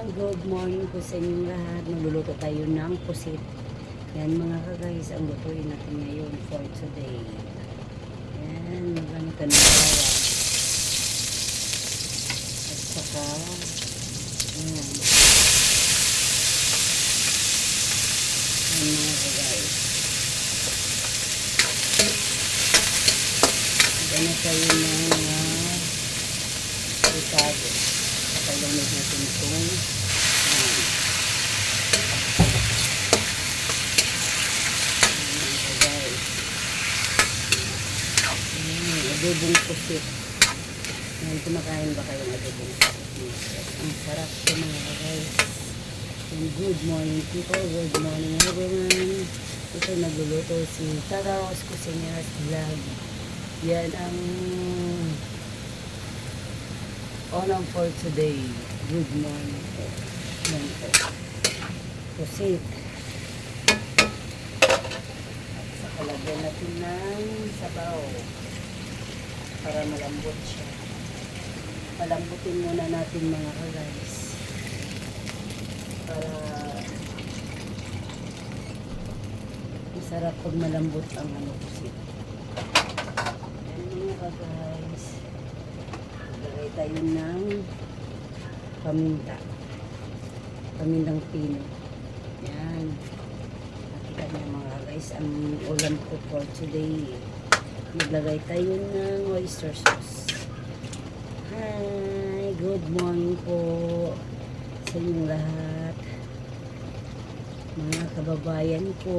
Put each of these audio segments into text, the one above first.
Good morning po sa inyong lahat. Magluluto tayo ng pusit. Yan mga ka-guys, ang lutuin natin ngayon for today. Yan, magamit ka ng bawang. At saka, yan. Yan mga ka-guys. Magamit tayo ng mga ricado. Pagkalunod natin itong adobong pusit. Ngayon, kumakain ba kayong adobong pusit? Ang sarap ito mga guys. And good morning people, good morning everyone. Ito nagluluto si Taraos Cusineras Vlog. Yan ang ulam for today. Good morning po. Yan po. Pusit. At saka lagyan natin ng sabaw para malambot siya. Palambutin muna natin mga ka-guys. Para masarap pag malambot ang pusit. Yan mga ka-guys. Lagay tayo ng paminta. Pamintang pino. Yan. Nakita niyo mga guys, ang ulam ko for today. Maglagay tayo ng oyster sauce. Hi! Good morning po sa inyong lahat. Mga kababayan ko.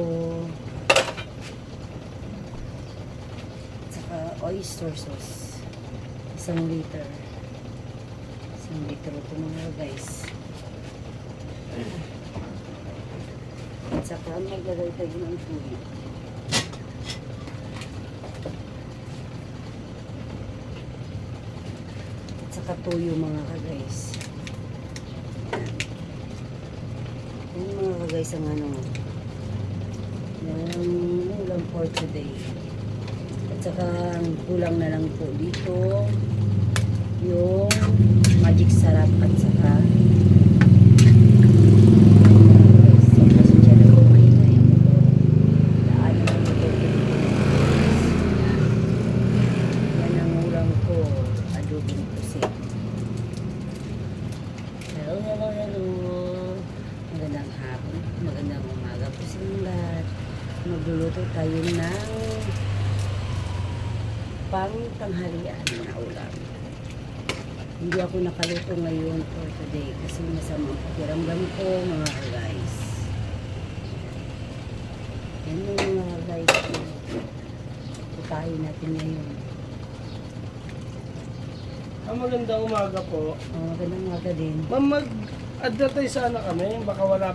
At saka oyster sauce. 1 liter. 1 liter ito mga guys. At saka maglagay tayo ng tuyo. At saka tuyo mga guys. Yan mga guys ang ano. Yan ulam for today. At saka ang kulang na lang po dito yung magic sarap at saka yan ang ulam ko, adobong pusit. Hello, hello, hello. Magandang hapon, magandang umaga po sa inyong lahat. Magluluto tayo ng pang-tanghalian na ulam. Hindi ako nakaluto ngayon for today kasi masama ang pakiramdam ko mga guys. Yan yung mga guys. Putahin natin ngayon. Magandang umaga po. Magandang umaga din. Ma'am, mag-advertise sana kami. Baka wala